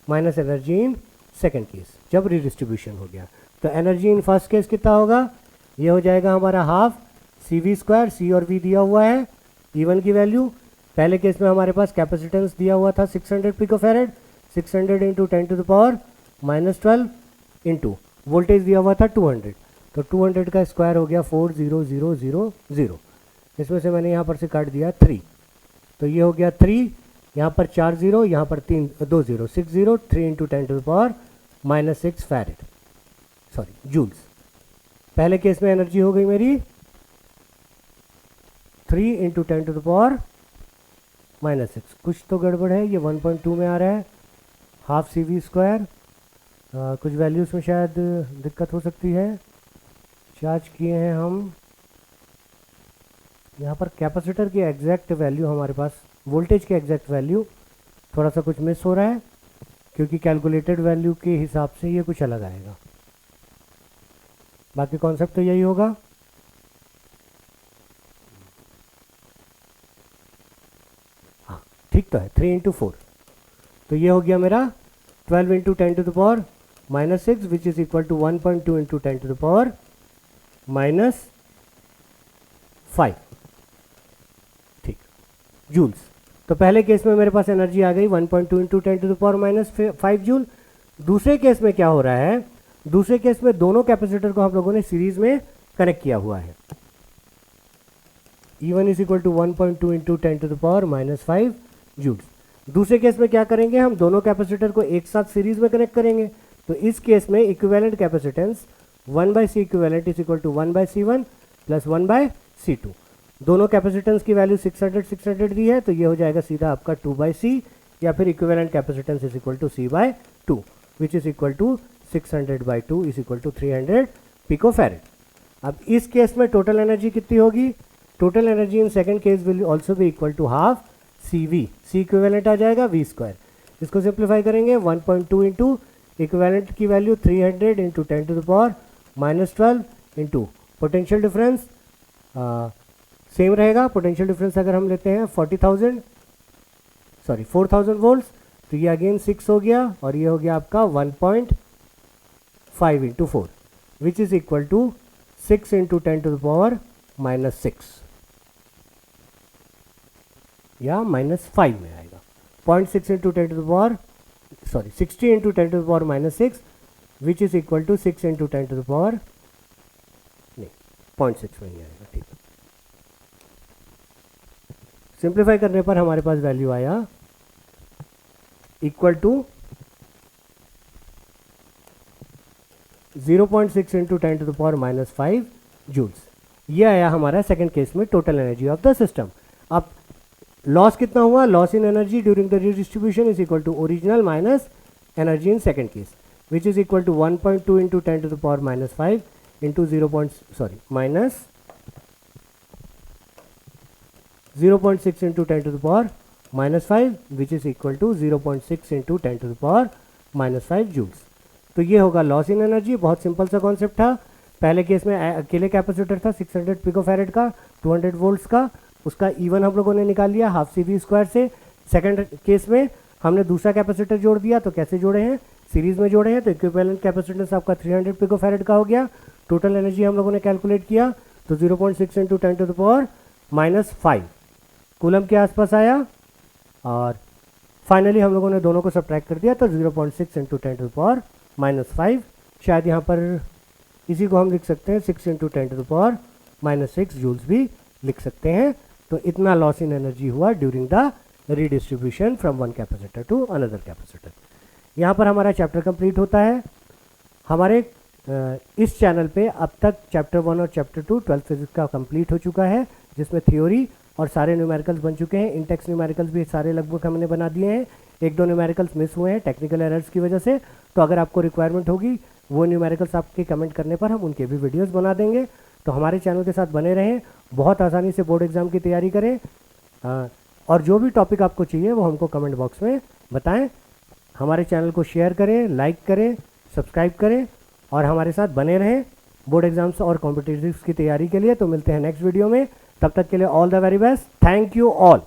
minus energy in second case जब रीडिस्ट्रीब्यूशन हो गया। तो एनर्जी इन फर्स्ट केस कितना होगा, ये हो जाएगा हमारा हाफ सी वी स्क्वायर, सी और वी दिया हुआ है, E1 की वैल्यू। पहले केस में हमारे पास कैपेसिटेंस दिया हुआ था 600 picofarad, 600 into 10 to the power -12 into voltage दिया हुआ था 200, तो 200 का स्क्वायर हो गया 40000। इसमें से मैंने यहाँ पर से काट दिया 3, तो ये हो गया 3, यहाँ पर 4 0, यहाँ पर 2 0, 60, 3 into 10 to the power -6 farad, sorry joules. पहले केस में एनर्जी हो गई मेरी 3 इंटू 10 टू द पावर -6। कुछ तो गड़बड़ है, ये 1.2 में आ रहा है, हाफ सी वी स्क्वायर, कुछ वैल्यूज़ में शायद दिक्कत हो सकती है। चार्ज किए हैं हम यहाँ पर कैपेसिटर की एग्जैक्ट वैल्यू, हमारे पास वोल्टेज की एग्जैक्ट वैल्यू थोड़ा सा कुछ मिस हो रहा है, क्योंकि कैलकुलेटेड वैल्यू के हिसाब से ये कुछ अलग आएगा, बाकी कॉन्सेप्ट तो यही होगा। हाँ ठीक तो है, 3 इंटू 4, तो ये हो गया मेरा 12 into 10 to the power -6 which is equal to 1.2 into 10 to the power -5, ठीक, जूल्स। तो पहले केस में मेरे पास एनर्जी आ गई 1.2 into 10 to the power -5 joule. दूसरे केस में क्या हो रहा है, दूसरे केस में दोनों कैपेसिटर को हम लोगों ने सीरीज में कनेक्ट किया हुआ है। E1 is equal to 1.2 into 10 to the power -5 joules. दूसरे केस में क्या करेंगे, हम दोनों कैपेसिटर को एक साथ सीरीज में कनेक्ट करेंगे, तो इस केस में equivalent capacitance 1/C equivalent is equal to 1/C1 plus 1/C2। दोनों कैपेसिटेंस की वैल्यू 600 दी है, तो ये हो जाएगा सीधा आपका 2/C, या फिर equivalent capacitance is equal to C/2 which is equal to 600/2 is equal to 300 picofarad. अब इस केस में टोटल एनर्जी कितनी होगी, total energy in second case will also भी equal to half CV, C equivalent आ जाएगा V स्क्वायर। इसको simplify करेंगे 1.2 इंटू इक्विवेलेंट की value 300 into 10 to the power -12 into potential difference, same रहेगा। पोटेंशियल डिफरेंस अगर हम लेते हैं 4000 वोल्ट्स, तो ये अगेन 6 हो गया, और ये हो गया आपका 1.5 into 4 which is equal to 6 into 10 to the power -6, या -5 में आएगा। 0.6 into 10 to the power 60 into 10 to the power -6 which is equal to 6 into 10 to the power, नहीं 0.6 में ही आएगा, ठीक है। सिंप्लीफाई करने पर हमारे पास वैल्यू आया equal to 0.6 into 10 to the power -5 joules. ये आया हमारा सेकेंड केस में total energy of the system. अब लॉस कितना हुआ, loss in energy during the redistribution is equal to original minus energy in second case which is equal to 1.2 into 10 to the power -5 into 0.6 into 10 to the power -5 which is equal to 0.6 into 10 to the power -5 joules. तो ये होगा loss in energy. बहुत simple सा concept था। पहले केस में अकेले कैपेसिटर था 600 पिकोफैरेड का 200 वोल्ट्स का, उसका E1 हम लोगों ने निकाल लिया हाफ CV स्क्वायर से। सेकंड केस में हमने दूसरा कैपेसिटर जोड़ दिया, तो कैसे जोड़े हैं, सीरीज में जोड़े हैं, तो इक्विवेलेंट कैपेसिटेंस आपका 300 पिकोफैरेड का हो गया। टोटल एनर्जी हम लोगों ने कैलकुलेट किया, तो 0.6 into 10 to the power -5 coulomb के आसपास आया, और फाइनली हम लोगों ने दोनों को सब्ट्रैक्ट कर दिया, तो 0.6 इंटू 10 टू द पावर -5। शायद यहाँ पर इसी को हम लिख सकते हैं 6 into 10 to the power -6 joules भी लिख सकते हैं। तो इतना लॉस इन एनर्जी हुआ during the redistribution from one capacitor to another capacitor. यहाँ पर हमारा चैप्टर कंप्लीट होता है। हमारे इस चैनल पे अब तक चैप्टर 1 और चैप्टर 2 12th फिजिक्स का कंप्लीट हो चुका है, जिसमें थ्योरी और सारे न्यूमेरिकल्स बन चुके हैं। इंटेक्स न्यूमेरिकल्स भी सारे लगभग हमने बना दिए हैं। 1-2 न्यूमेरिकल्स मिस हुए हैं टेक्निकल एरर्स की वजह से, तो अगर आपको रिक्वायरमेंट होगी वो न्यूमेरिकल्स आपके कमेंट करने पर हम उनके भी वीडियोस बना देंगे। तो हमारे चैनल के साथ बने रहें, बहुत आसानी से बोर्ड एग्जाम की तैयारी करें, और जो भी टॉपिक आपको चाहिए वो हमको कमेंट बॉक्स में बताएं। हमारे चैनल को शेयर करें, लाइक करें, सब्सक्राइब करें, और हमारे साथ बने रहें बोर्ड एग्जाम्स और कॉम्पिटिटिव्स की तैयारी के लिए। तो मिलते हैं नेक्स्ट वीडियो में, तब तक के लिए all the very best, thank you all.